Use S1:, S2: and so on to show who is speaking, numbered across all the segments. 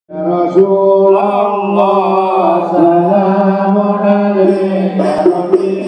S1: Ya Rasulullah salamun alaika ya Rabbi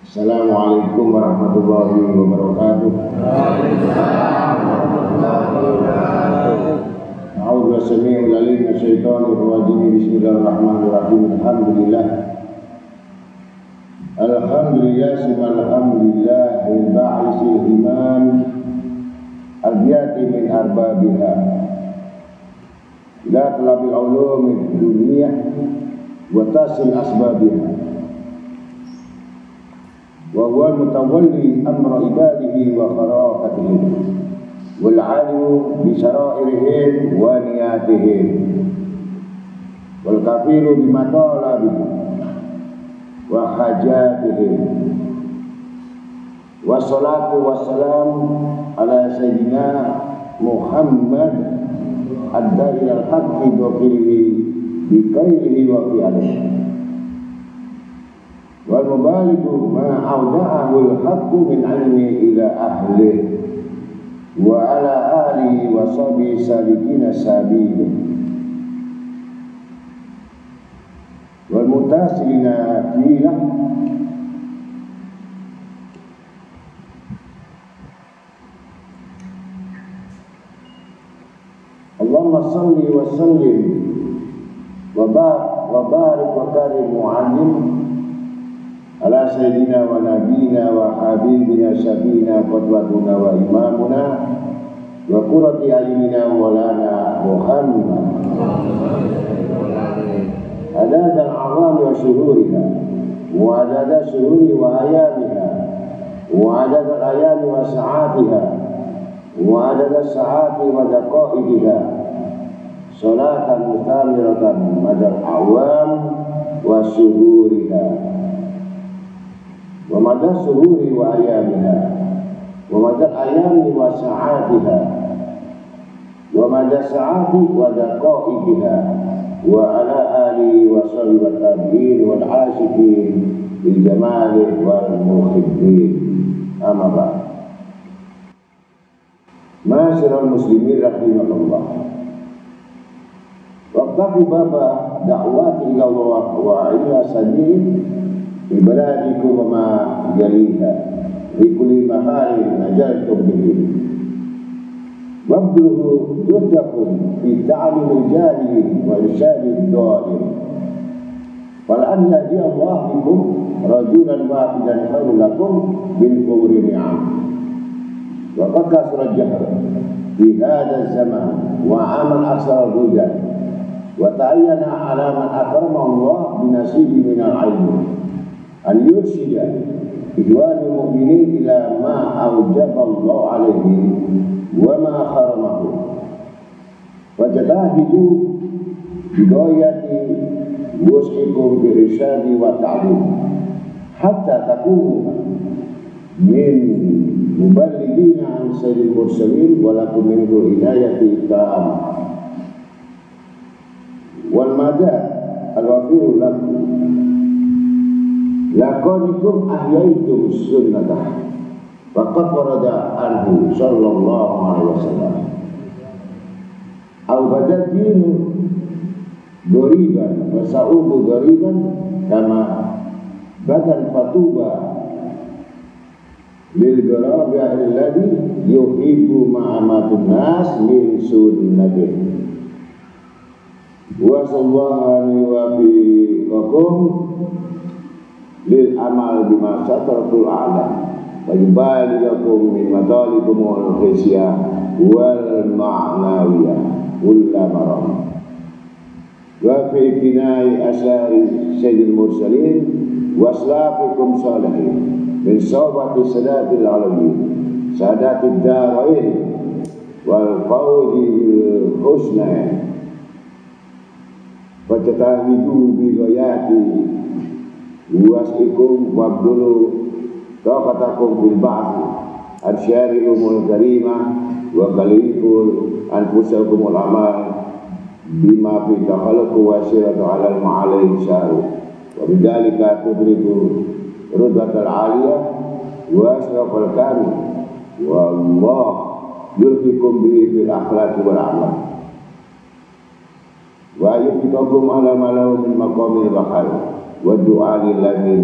S1: Assalamualaikum warahmatullahi wabarakatuh. A'udzu billahi minasyaitonir rajim. Bismillahirrahmanirrahim. Alhamdulillah subhanallah bil ba'isil imam al-biyati min arbabiha ila talabil ulumid dunya wa tasil asbabiha wa huwa mutawalli amra ibadihi wa kharaqatihim wal 'alimu bi syara'irihim wa niyatihim wal kafiru bi matalabihim wa hajatihim. Wassalatu wassalam ala sayyidina Muhammad ad-da'i al-haqqi wa qilihi bi qailihi wa fi'alihi wal mubaligu ma awda'ahu al-haqqu min ilmi ila ahlihi wa ala alihi wa sahbihi salikina sabili wal mutasilina filah Allahumma salli wa sallim wa barik wa karim mu'allim ala sayyidina wa nabiyina wa habibina syabina qudwatuna wa imamuna wa qurrati ayunina maulana Muhammad adad al-'awam wa syuhuriha wa adad syuhuri wa ayamiha wa adad al-ayami wa sa'atiha wa adad as-sa'ati wa daqa'iqiha salatan mustamiratan madal awam wa syuhuriha wa madal syuhuri wa ayamiha wa madal ayami wa sa'atiha wa madal sa'ati wa daqa'iqiha wa ala alihi wa sahbihi wa tabi'in wal 'ashiqin bil jamali wal muhibbin amma ba'd. Ma'asyiral muslimin rahimakumullah. Waqtafi baba da'wati ila Allah wa ila sabil ibadikum wa ma jaliha li kulli mahalin najaltum bihi wabluhu yuddakum fi ta'limil jahil wa irsyadid dhalim wal an yahdi Allah bikum rajulan wahidan khairul lakum min humri ni'am wa qad kasra jahr fi hadha zaman wa amal aksar hudan wa ta'ayyana ala man akrama Allah binasibi minal ilmi an yursida ihwanul mu'minin ila ma awjaba Allah alaihi wa ma haramahu wa jatahidu bidayati wus'ikum bi irsyadi wa ta'lim hatta takunu min muballighina an sayyidil mursalin wa lakum minhu inayati ta'am wal madad al-wafiru lakum lakonikum ahyaitum sunnatah faqad warada anhu sallallahu alaihi wasallam au badatin goriban wa sa'ubu goriban kama badan fatuba lil garabi alladhi yuhibbu ma'amatun nas min sunnatih wa sallallahu wa fiikum lil amal bima sataratul alam wa yuballighukum min matalikumul hisyah wal ma'nawiyah ulamaram wa fi kinai asari sayyidil mursalin wa aslafikum salihin min sawbati sadatil alamin sadatid darain wal fawzil husna fajtahidu bi ghayati wasikum wabdulu taqatakum bil ba'thi arsyarikumul karimah wa kaliful anfusakumul amal bima fi takhalluqu wa siratu alal ma'alai syaru wa bidzalika tudriku rudatal aliyah wa asrafal kami wa Allah yurfikum bihi fil akhlaqi wal amal wa yufikakum ala malahu min maqamil bakhal wa du'a lillahi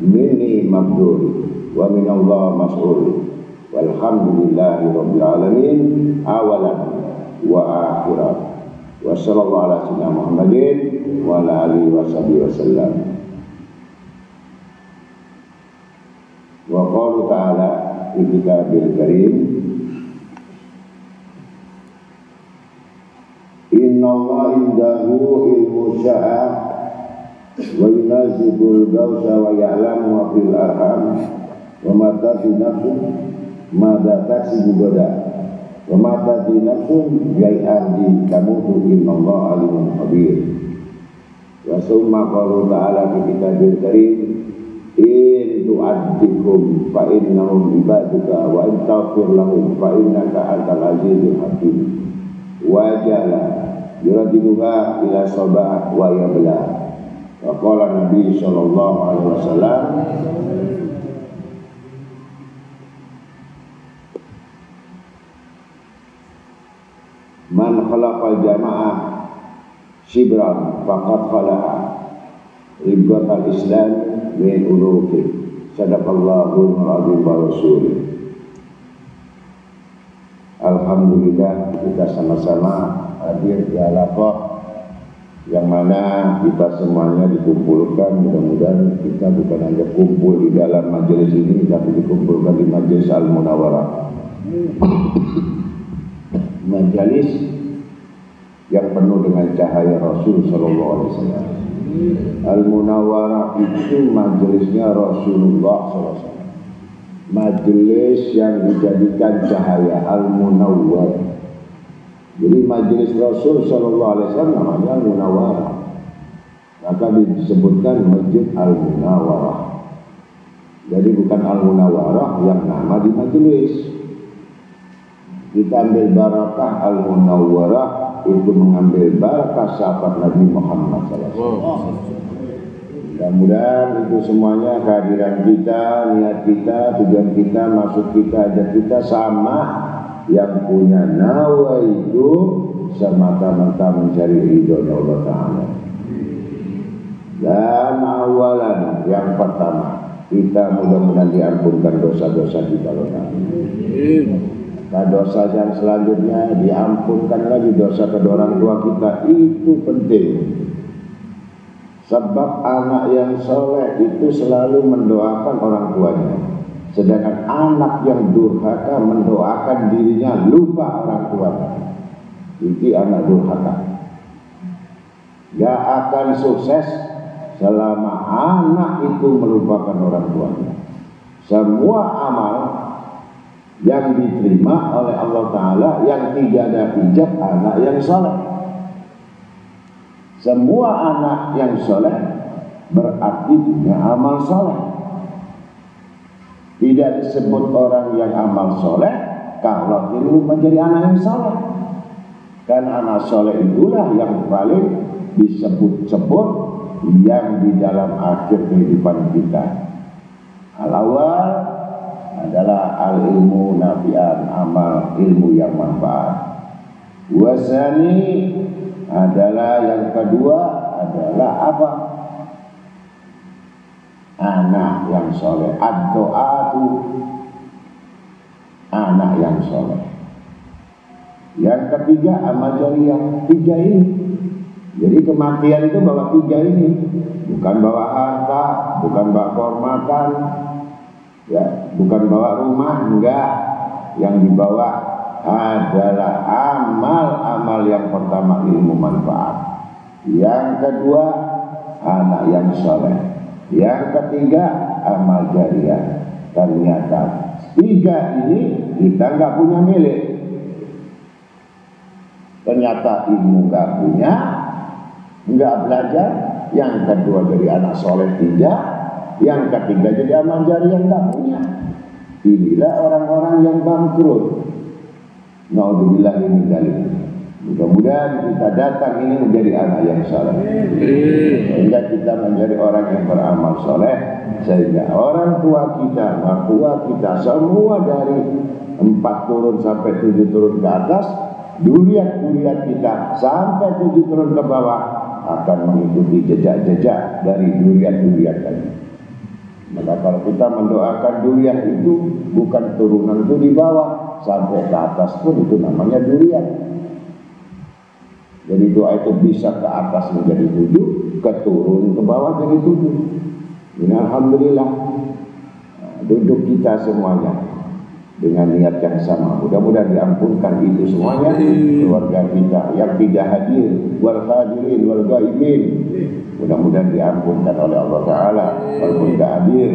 S1: minni mabdur wa min Allah mas'ul walhamdulillahi rabbil alamin awalan wa akhirat wa sallallahu ala sayyidina Muhammadin wa ala alihi wa sahbihi wasallam wa qala ta'ala fi kitabil karim inna Allah indahu ilmu sya'a wa yunazibul gawsa wa ya'lamu wa fil arham wa mata fi nafsun mada taksibu goda wa mata fi nafsun yai ardi kamutu inna Allah alimun khabir wa summa qala ta'ala fi kitabil karim in tu'addikum fa innahum ibaduka wa in taghfir lahum fa innaka antal azizul hakim wa jala yuradiduha ila sabah wa yabla wa qala nabi sallallahu alaihi wasallam man khalaqal jamaah shibran faqad khala'a ribgatal islam min uluki sadaqallahu al-azim wa rasulih. Alhamdulillah kita sama-sama hadir di halaqah yang mana kita semuanya dikumpulkan. Mudah-mudahan kita bukan hanya kumpul di dalam majelis ini, tapi dikumpulkan di majelis Al-Munawwarah, majelis yang penuh dengan cahaya Rasul sallallahu alaihi wasallam. Al-Munawwarah itu majelisnya Rasulullah sallallahu alaihi wasallam. Majelis yang dijadikan cahaya, Al-Munawwarah. Jadi majelis Rasul sallallahu alaihi wasallam namanya Al-Munawwarah. Maka disebutkan Masjid Al-Munawwarah. Jadi bukan Al-Munawwarah yang nama di majelis. Kita ambil barakah Al-Munawwarah itu mengambil barakah sahabat Nabi Muhammad SAW. Mudah-mudahan itu semuanya kehadiran kita, niat kita, tujuan kita, maksud kita, ajak kita sama, yang punya nawa itu semata-mata mencari ridhonya Allah Ta'ala. Dan awalan yang pertama, kita mudah-mudahan diampunkan dosa-dosa kita Allah Ta'ala. Nah, dosa yang selanjutnya diampunkan lagi dosa kedua orang tua kita, itu penting. Sebab anak yang soleh itu selalu mendoakan orang tuanya, sedangkan anak yang durhaka mendoakan dirinya lupa orang tuanya. Itu anak durhaka. Gak akan sukses selama anak itu melupakan orang tuanya. Semua amal yang diterima oleh Allah Ta'ala yang tidak ada hijab anak yang soleh. Semua anak yang soleh berarti punya amal soleh. Tidak disebut orang yang amal soleh kalau dia menjadi anak yang soleh. Karena anak soleh itulah yang paling disebut-sebut yang di dalam akhir kehidupan kita. Al-awwal adalah al-ilmu nafi'an, amal ilmu yang manfaat. Wasani adalah yang kedua adalah apa? Anak yang soleh. Ad-do'atu, anak yang soleh. Yang ketiga amal jariyah. Tiga ini. Jadi kematian itu bawa tiga ini. Bukan bawa harta, bukan bawa kehormatan, ya, bukan bawa rumah, enggak. Yang dibawa adalah amal-amal. Yang pertama ilmu manfaat, yang kedua anak yang soleh, yang ketiga amal jariyah. Ternyata tiga ini kita nggak punya milik. Ternyata ilmu nggak punya, nggak belajar. Yang kedua dari anak soleh tidak, yang ketiga jadi amal jariyah nggak punya. Inilah orang-orang yang bangkrut. Naudzubillah min dzalik. Mudah-mudahan kita datang ini menjadi anak yang saleh, sehingga kita menjadi orang yang beramal soleh, sehingga orang tua kita, mertua kita, semua dari 4 turun sampai 7 turun ke atas, duriat-duriat kita sampai 7 turun ke bawah akan mengikuti jejak-jejak dari duriat-duriat tadi. Maka kalau kita mendoakan duriat itu bukan turunan itu di bawah, sampai ke atas pun itu namanya duriat. Jadi doa itu bisa ke atas menjadi 7, ke turun ke bawah jadi 7. Ini alhamdulillah. Duduk kita semuanya dengan niat yang sama. Mudah-mudahan diampunkan itu semuanya, keluarga kita yang tidak hadir, wal hadirin wal ghaibin. Mudah-mudahan diampunkan oleh Allah Ta'ala. Walaupun tidak hadir,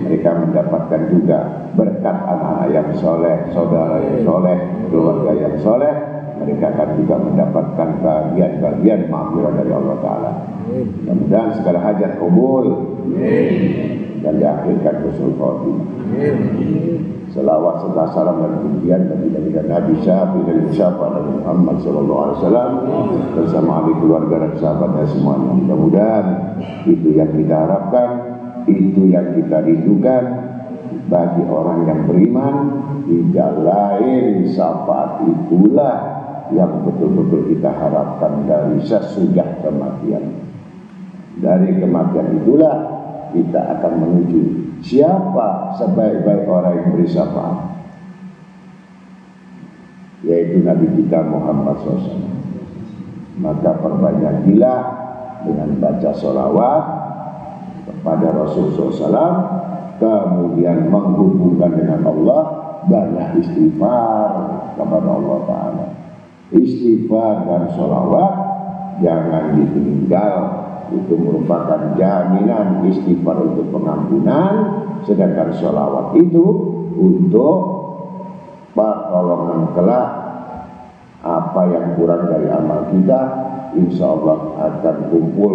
S1: mereka mendapatkan juga berkat anak-anak yang soleh, saudara yang soleh, keluarga yang soleh. Mereka akan juga mendapatkan bagian-bagian maghfirah dari Allah Ta'ala. Mudah-mudahan segala hajat kabul dan diakhirkan husnul khotimah. Selawat serta salam dan pujian bagi Nabi Syafi dan Syafa Nabi Muhammad SAW bersama ahli keluarga dan sahabatnya semuanya. Mudah-mudahan itu yang kita harapkan, itu yang kita rindukan bagi orang yang beriman. Tidak lain syafaat itulah yang betul-betul kita harapkan dari sesudah kematian. Dari kematian itulah kita akan menuju siapa sebaik-baik orang yang beri syafaat, yaitu Nabi kita Muhammad SAW. Maka perbanyaklah dengan baca sholawat kepada Rasulullah SAW, kemudian menghubungkan dengan Allah, banyak istighfar kepada Allah Ta'ala. Istighfar dan sholawat jangan ditinggal. Itu merupakan jaminan istighfar untuk pengampunan, sedangkan sholawat itu untuk pertolongan kelak. Apa yang kurang dari amal kita, insya Allah akan kumpul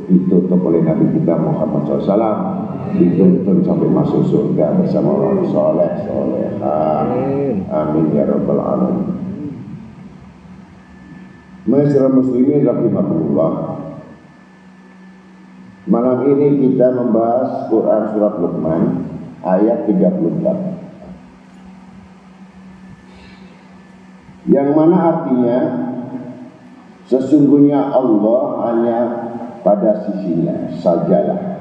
S1: ditutup oleh Nabi kita Muhammad SAW, dituntun sampai masuk surga bersama orang soleh solehah. Amin ya rabbal alamin. Masyarakat muslimin rahimakumullah. Malam ini kita membahas Quran surat Luqman ayat 34, yang mana artinya sesungguhnya Allah hanya pada sisinya sajalah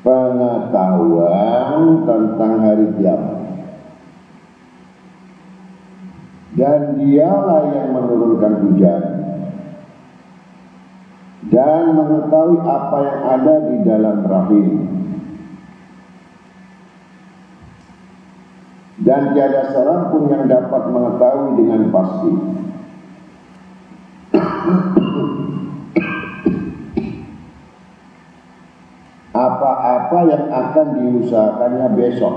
S1: pengetahuan tentang hari kiamat, dan dialah yang menurunkan hujan dan mengetahui apa yang ada di dalam rahim, dan tiada seorang pun yang dapat mengetahui dengan pasti apa-apa yang akan diusahakannya besok,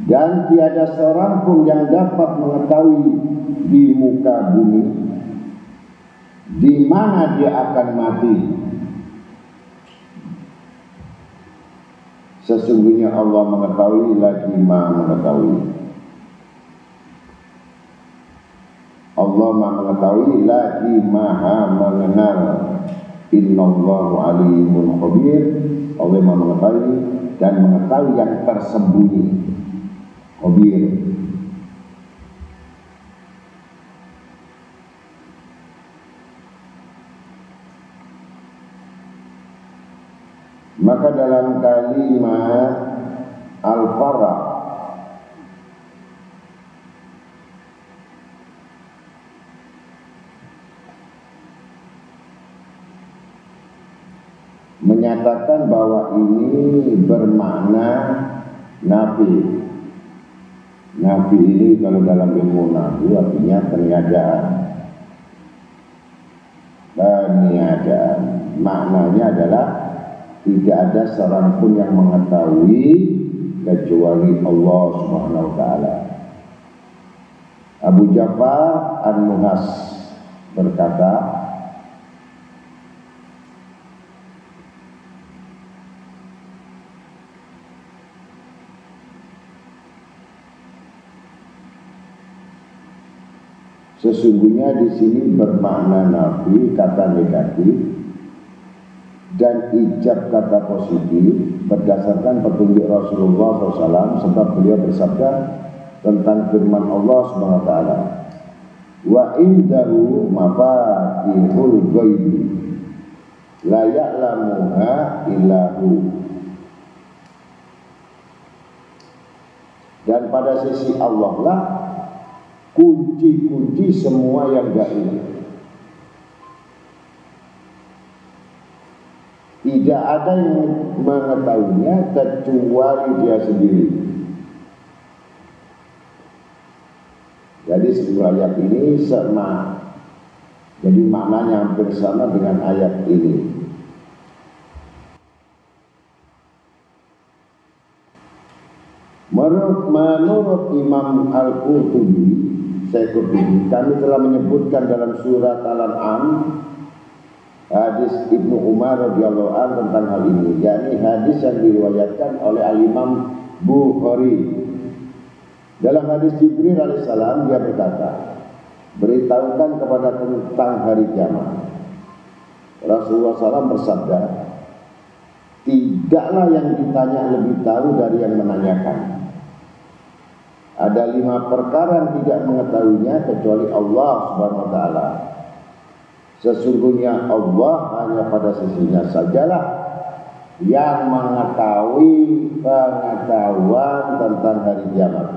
S1: dan tiada seorang pun yang dapat mengetahui di muka bumi di mana dia akan mati, Sesungguhnya Allah mengetahui lagi Maha mengetahui. Allah Maha mengetahui lagi Maha mengenal. Innallahu alimun khabir. Allah Maha mengetahui dan mengetahui yang tersembunyi. Khabir. Maka dalam kalimat al-farah menyatakan bahwa ini bermakna nafi. Nafi ini kalau dalam ilmu nahwu artinya peniadaan. Peniadaan maknanya adalah tidak ada seorang pun yang mengetahui kecuali Allah Subhanahu wa taala. Abu Ja'far An-Nuhas berkata, sesungguhnya di sini bermakna nafi kata negatif dan ijab kata positif berdasarkan petunjuk Rasulullah SAW, sebab beliau bersabda tentang firman Allah SWT, wa indahu mafatihul ghaibi la ya'lamuha illahu. Dan pada sisi Allah lah kunci-kunci semua yang gaib. Tidak ada yang mengetahuinya kecuali dia sendiri. Jadi sebuah ayat ini sama. Jadi maknanya hampir sama dengan ayat ini. Menurut Imam Al-Qurtubi, kami telah menyebutkan dalam surat Al-An'am hadis Ibnu Umar radhiyallahu anhu tentang hal ini, yakni hadis yang diriwayatkan oleh Al-Imam Bukhari. Dalam hadis Jibril alaihissalam dia berkata, beritahukan kepada tentang hari kiamat. Rasulullah SAW bersabda, tidaklah yang ditanya lebih tahu dari yang menanyakan. Ada 5 perkara yang tidak mengetahuinya kecuali Allah Subhanahu wa taala. Sesungguhnya Allah hanya pada sisinya sajalah yang mengetahui pengetahuan tentang hari kiamat.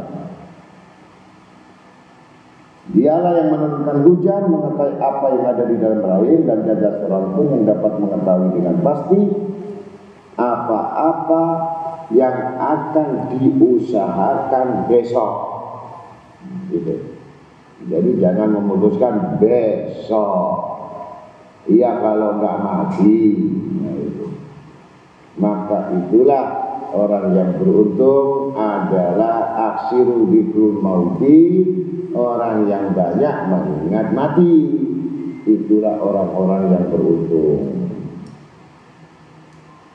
S1: Dialah yang menurunkan hujan, mengetahui apa yang ada di dalam rahim, dan tiada seorang pun yang dapat mengetahui dengan pasti apa-apa yang akan diusahakan besok. Gitu. Jadi jangan memutuskan besok. Iya kalau nggak mati, nah itu. Maka itulah orang yang beruntung adalah aksiru dzikrul mauti, orang yang banyak mengingat mati. Itulah orang-orang yang beruntung.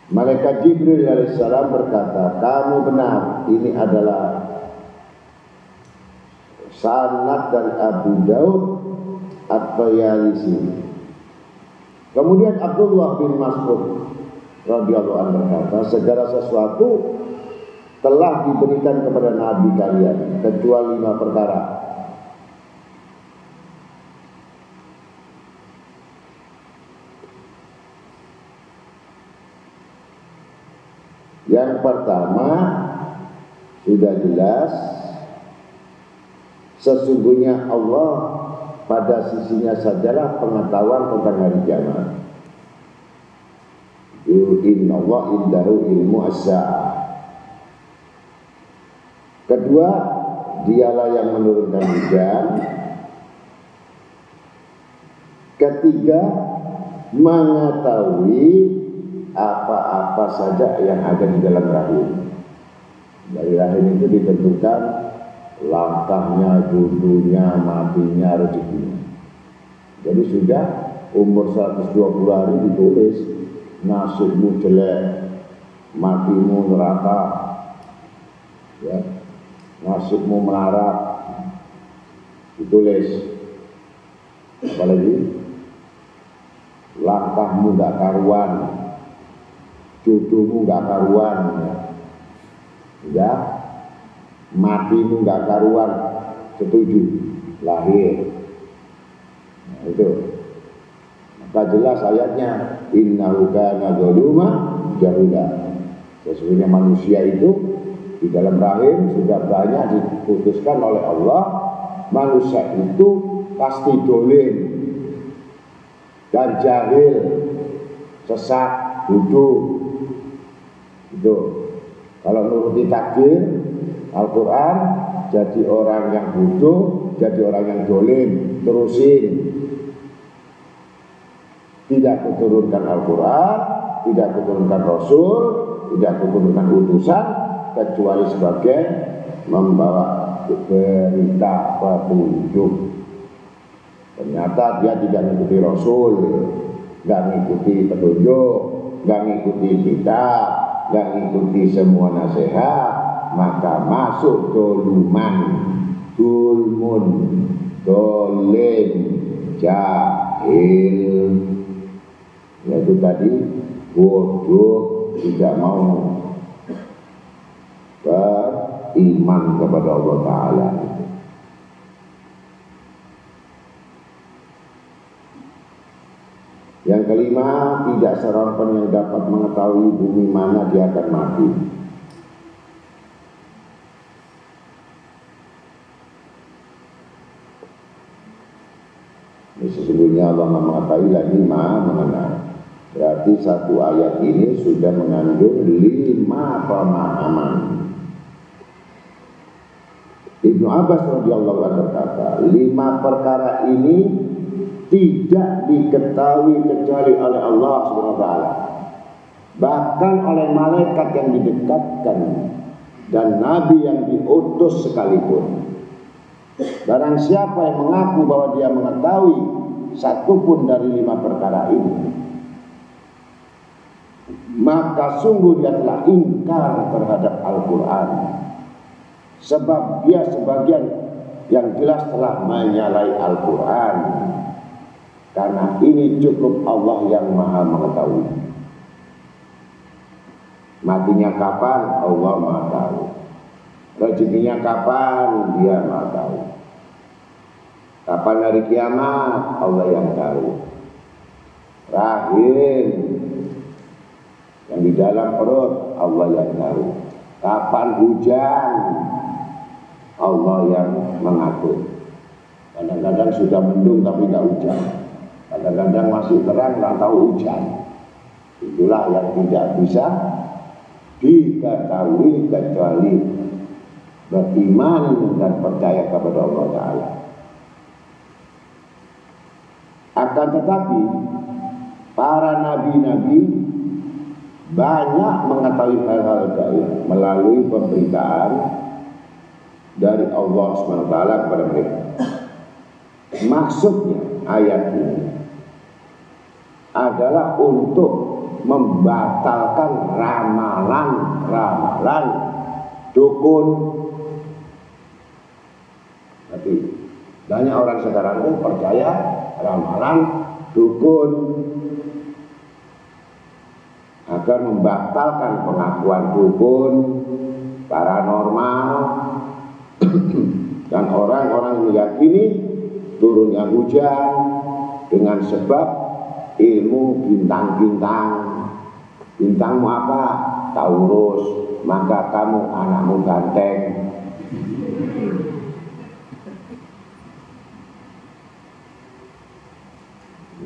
S1: Malaikat Jibril alaihissalam berkata, kamu benar, ini adalah sanad dari Abu Daud At-Tayalisi. Kemudian Abdullah bin Mas'ud radhiyallahu anhu berkata, segala sesuatu telah diberikan kepada Nabi kalian kecuali 5 perkara. Yang pertama sudah jelas, sesungguhnya Allah pada sisinya sajalah pengetahuan tentang hari kiamat. Inna Allah indahu ilmu as-sa'ah. Kedua, dialah yang menurunkan hujan. Ketiga, mengetahui apa-apa saja yang ada di dalam rahim. Dari rahim itu ditentukan langkahnya, jodohnya, matinya, rezekinya. Jadi sudah umur 120 hari ditulis, nasibmu jelek, matimu neraka, ya, nasibmu melarat, ditulis. Apalagi langkahmu gak karuan, jodohmu gak karuan, ya, matimu gak karuan, setuju, lahir. Nah, itu. Maka jelas ayatnya, innahu kana dzaluma jahula. Sesungguhnya manusia itu di dalam rahim sudah banyak diputuskan oleh Allah. Manusia itu pasti dolim dan jahil, sesat, bodoh. Itu. Kalau nuruti takdir Al-Quran, jadi orang yang bodoh, jadi orang yang dolim. Terusin. Tidak kuturunkan Al-Quran, tidak kuturunkan Rasul, tidak kuturunkan utusan, kecuali sebagai membawa berita petunjuk. Ternyata dia tidak mengikuti Rasul, nggak mengikuti petunjuk, nggak mengikuti kitab, nggak mengikuti semua nasihat, maka masuk doluman, dulmun, dolim, jahil. Yaitu tadi bodoh, tidak mau beriman kepada Allah Ta'ala. Yang kelima, tidak seorang pun yang dapat mengetahui bumi mana dia akan mati. Ini sesungguhnya Allah mengetahui lagi Maha mengenal. Berarti satu ayat ini sudah mengandung 5 pemahaman. Ibnu Abbas radhiyallahu anhu berkata, 5 perkara ini tidak diketahui kecuali oleh Allah Subhanahu wa taala. Bahkan oleh malaikat yang didekatkan dan nabi yang diutus sekalipun. Barang siapa yang mengaku bahwa dia mengetahui satupun dari 5 perkara ini, maka sungguh dia telah ingkar terhadap Al-Quran. Sebab dia sebagian yang jelas telah menyalahi Al-Quran. Karena ini cukup Allah yang maha mengetahui. Matinya kapan? Allah maha tahu. Rezekinya kapan? Dia maha tahu. Kapan hari kiamat? Allah yang tahu. Rahim yang di dalam perut, Allah yang tahu. Kapan hujan, Allah yang mengatur. Kadang-kadang sudah mendung tapi tidak hujan. Kadang-kadang masih terang tidak tahu hujan. Itulah yang tidak bisa diketahui kecuali beriman dan percaya kepada Allah Ta'ala. Akan tetapi para nabi-nabi banyak mengetahui hal-hal gaib melalui pemberitaan dari Allah SWT kepada mereka. Maksudnya ayat ini adalah untuk membatalkan ramalan-ramalan dukun. Tapi banyak orang sekarang itu percaya ramalan dukun agar membatalkan pengakuan dukun, paranormal, dan orang-orang yang meyakini turunnya hujan dengan sebab ilmu bintang-bintang. Bintangmu apa? Taurus, maka kamu anakmu ganteng.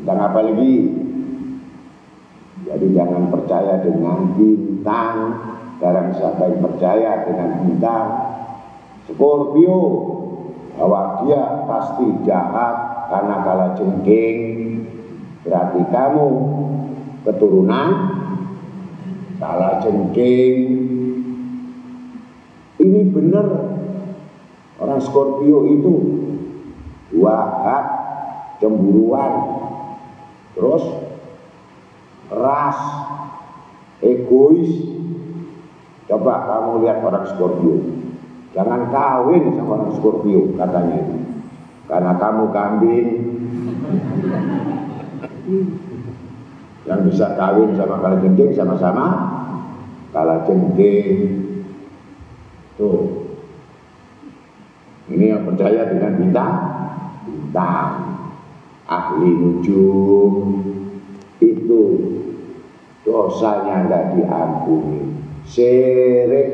S1: Bintang apa lagi? Jadi jangan percaya dengan bintang. Barang siapa yang percaya dengan bintang, Scorpio, bahwa dia pasti jahat karena kala jengking, berarti kamu keturunan kala jengking. Ini benar, orang Scorpio itu wahat, cemburuan, terus ras, egois, Coba kamu lihat orang Scorpio, jangan kawin sama orang Scorpio katanya itu, karena kamu kambing. Yang bisa kawin sama kalajengking sama-sama kalajengking. Tuh, ini yang percaya dengan bintang, ahli nujum itu dosanya nggak diampuni. Syirik,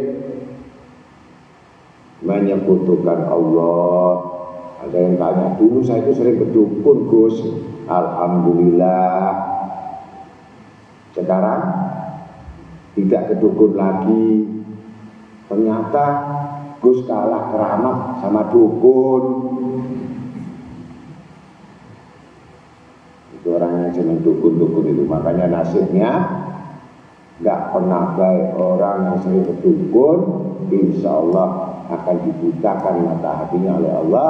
S1: menyekutukan Allah. Ada yang tanya, dulu saya itu sering berdukun Gus, alhamdulillah sekarang tidak kedukun lagi. Ternyata Gus kalah keramat sama dukun. Itu orang yang senang dukun-dukun itu, makanya nasibnya nggak pernah baik. Orang yang sering berdukun, insya Allah akan dibutakan mata hatinya oleh Allah,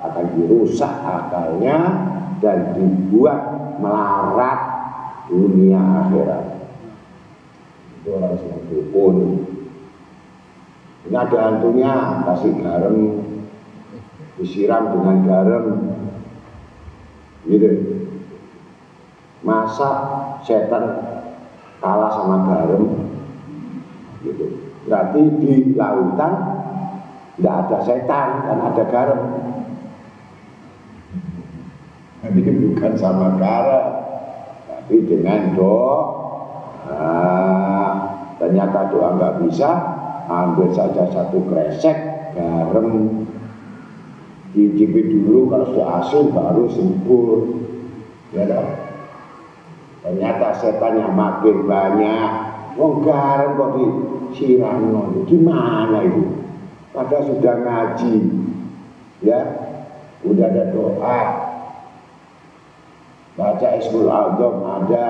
S1: akan dirusak akalnya dan dibuat melarat dunia akhirat. Itu orang yang sering dukun. Ini ada hantunya, kasih garam, disiram dengan garam, gitu. Masa setan kalah sama garam, gitu. Berarti di lautan tidak ada setan dan ada garam. Tapi bukan sama garam, tapi dengan doa. Ternyata doa nggak bisa, ambil saja satu kresek garam, dicicip dulu, kalau sudah asin baru sempur, ya dong. Ternyata setannya makin banyak. Wong garam kok disiram, gimana itu? Padahal sudah ngaji, ya, udah ada doa, baca Ismul Azam ada,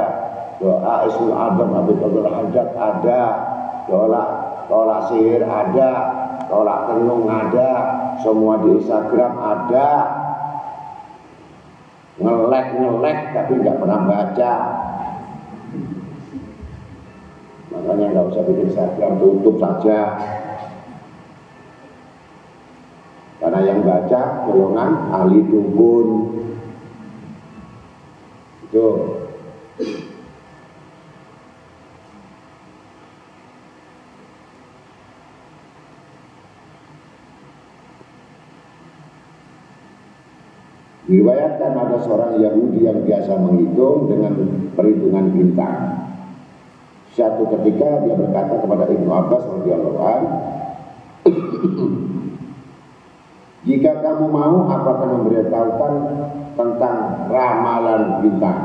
S1: doa Ismul Azam habis hajat ada, tolak sihir ada, tolak tenung ada, semua di Instagram ada. Ngelek tapi nggak pernah baca. Makanya nggak usah bikin Instagram, tutup saja. Karena yang baca golongan ahli dukun. Itu. Diriwayatkan ada seorang Yahudi yang biasa menghitung dengan perhitungan bintang. Suatu ketika dia berkata kepada Ibnu Abbas radhiyallahu anhu, jika kamu mau, aku akan memberitahukan tentang ramalan bintang,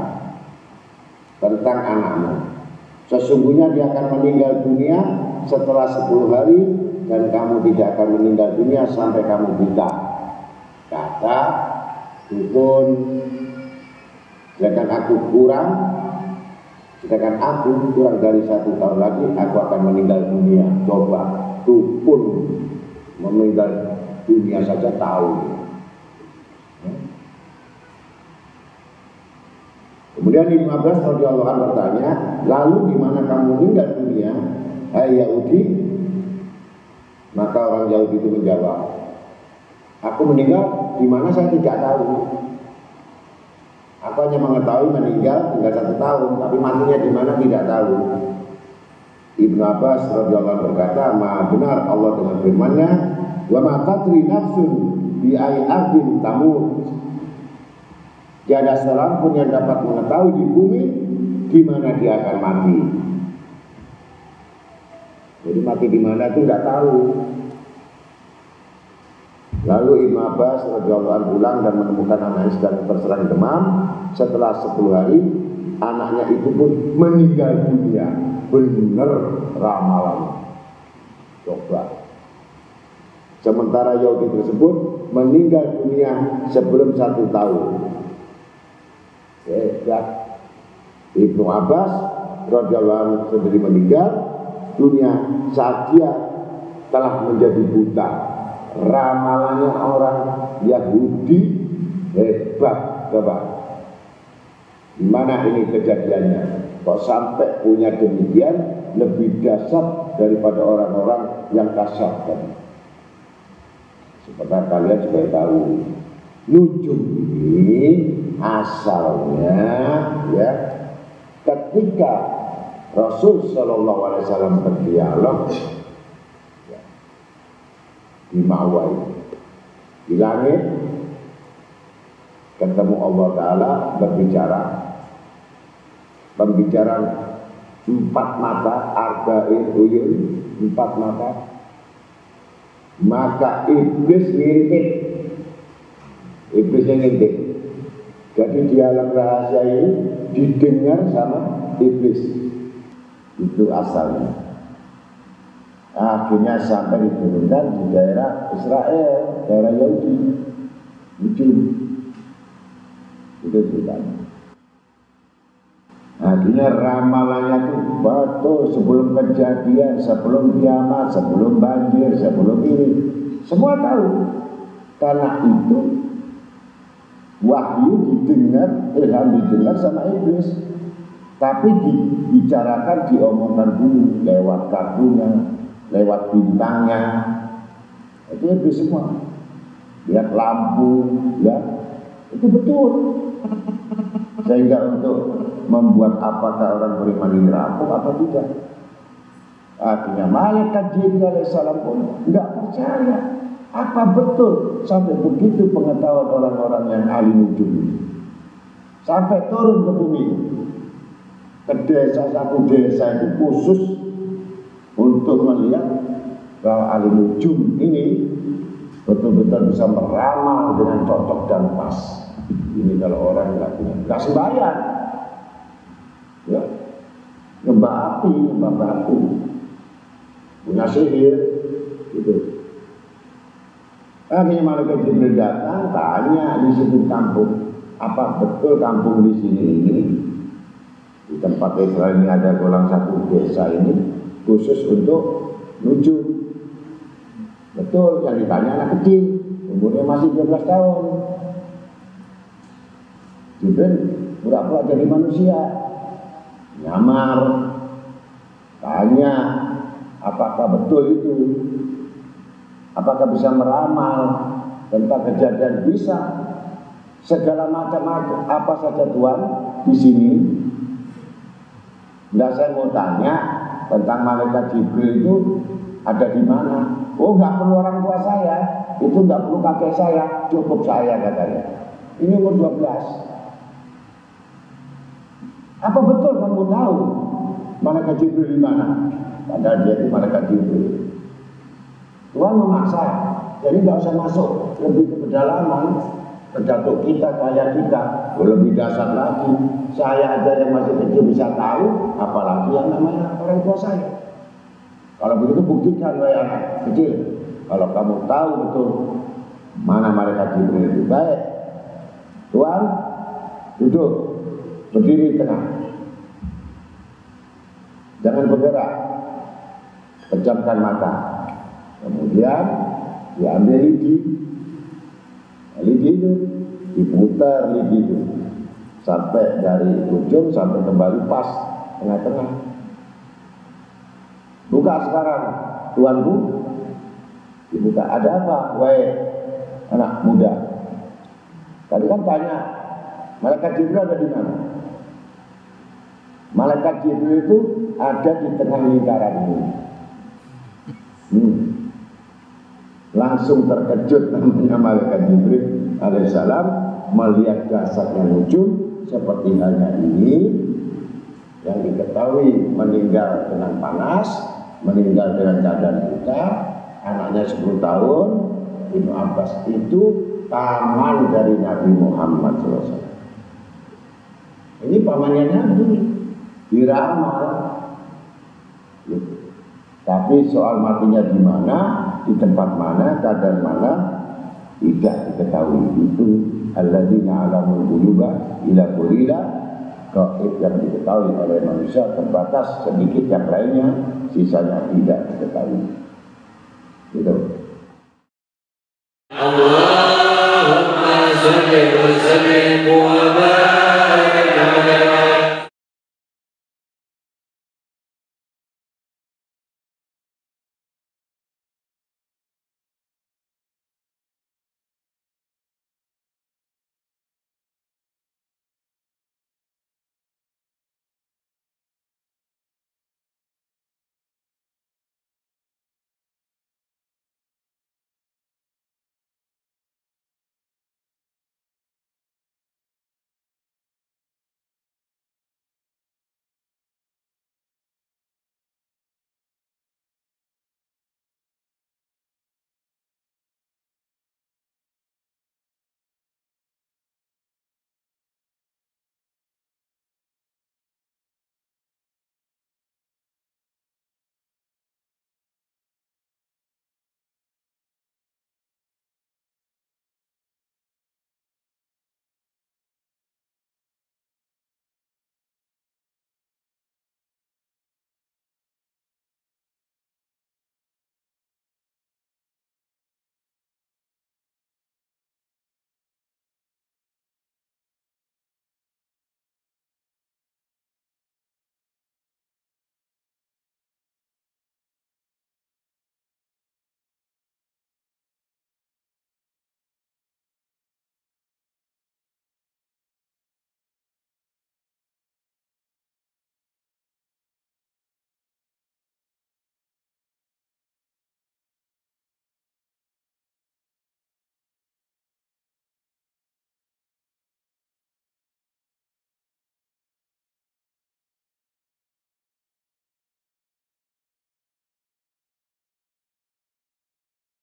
S1: tentang anakmu. Sesungguhnya dia akan meninggal dunia setelah 10 hari dan kamu tidak akan meninggal dunia sampai kamu buta. Kata dukun, sedangkan aku kurang dari 1 tahun lagi aku akan meninggal dunia. Coba dukun meninggal dunia saja tahu. Kemudian Ibnu Abbas radhiyallahu anhu bertanya, lalu di mana kamu meninggal dunia, hai Yahudi? Maka orang Yahudi itu menjawab, aku meninggal di mana saya tidak tahu. Aku hanya mengetahui meninggal tinggal 1 tahun, tapi matinya di mana tidak tahu. Ibnu Abbas radhiyallahu anhu berkata, maha benar Allah dengan firman-Nya, wa ma tadri nafsun bi ayyi ardin tamut. Tiada seorang pun yang dapat mengetahui di bumi di mana dia akan mati. Jadi mati di mana itu nggak tahu. Lalu Ibnu Abbas radhiyallahu anhu pulang dan menemukan anaknya sedang terserang demam. Setelah 10 hari, anaknya itu pun meninggal dunia. Benar ramalan. Coba. Sementara Yahudi tersebut meninggal dunia sebelum 1 tahun. Hebat. Ibnu Abbas radhiyallahu anhu sendiri meninggal dunia saat dia telah menjadi buta. Ramalannya orang Yahudi hebat. Coba, di mana ini kejadiannya? Kok sampai punya demikian lebih dahsyat daripada orang-orang yang kasar tadi. Seperti kalian supaya tahu, nujum ini asalnya ya ketika Rasul Shallallahu Alaihi Wasallam berdialog ya, di Ma'wai di langit, ketemu Allah Ta'ala berbicara, pembicaraan 4 mata, arba'in uyun, 4 mata, maka iblis ngintip, iblis yang ngintip. Jadi dialog rahasia ini didengar sama iblis, itu asalnya. Akhirnya sampai diturunkan di daerah Israel, daerah Yahudi, ujung. Itu ceritanya. Akhirnya ramalannya itu betul sebelum kejadian, sebelum kiamat, sebelum banjir, sebelum ini, semua tahu. Karena itu wahyu didengar, ilham didengar sama iblis, tapi dibicarakan, diomongkan dulu lewat kartunya, lewat bintangnya. Itu iblis semua. Lihat lampu, ya itu betul. Sehingga untuk membuat apakah orang beriman ini rapuh atau tidak. Akhirnya malaikat Jibril alaihissalam pun nggak percaya apa betul sampai begitu pengetahuan orang-orang yang ahli nujum ini. Sampai turun ke bumi, ke desa, satu desa itu khusus untuk melihat bahwa ahli nujum ini betul-betul bisa meramal dengan cocok dan pas. Ini kalau orang nggak punya, nggak sembahyang, ya, nyembah api, nyembah batu, punya sihir, gitu. Akhirnya malaikat Jibril datang, tanya di situ kampung, apa betul kampung di sini ini, di tempat Israel ini ada golongan satu desa ini khusus untuk nujum. Betul, yang ditanya anak kecil, umurnya masih 12 tahun. Jibril pura-pura jadi manusia, nyamar, tanya apakah betul itu, apakah bisa meramal tentang kejadian, bisa segala macam apa saja Tuhan di sini. Nah, saya mau tanya tentang malaikat Jibril itu ada di mana? Oh, nggak perlu orang tua saya, itu nggak perlu kakek saya, cukup saya katanya. Ini umur 12. Apa betul kamu tahu malaikat Jibril di mana? Padahal dia itu malaikat Jibril. Tuhan memaksa, jadi nggak usah masuk lebih ke pedalaman, tergantung kita, kaya kita, lebih dasar lagi. Saya aja yang masih kecil bisa tahu, apalagi yang namanya orang tua saya. Kalau begitu buktikan wahai anak kecil, kalau kamu tahu betul mana malaikat Jibril itu. Baik, Tuhan duduk, berdiri tengah, jangan bergerak, pejamkan mata. Kemudian diambil lidi itu diputar lidi itu sampai dari ujung sampai kembali pas tengah-tengah. Buka sekarang, Tuanku. Dibuka. Ada apa, wahai anak muda? Tadi kan tanya, malaikat Jibril ada di mana? Malaikat Jibril itu ada di tengah lingkaran ini. Langsung terkejut namanya malaikat Jibril alaihissalam melihat dasarnya nujum seperti halnya ini yang diketahui meninggal dengan panas, meninggal dengan keadaan buta, anaknya 10 tahun. Ibnu Abbas itu paman dari Nabi Muhammad SAW. Ini pamannya Nabi, diramal. Tapi soal matinya di mana, di tempat mana, keadaan mana, tidak diketahui. Itu alladzina alamul ghuyuba ila qulila, gaib yang diketahui oleh manusia terbatas, sedikit, yang lainnya sisanya tidak diketahui.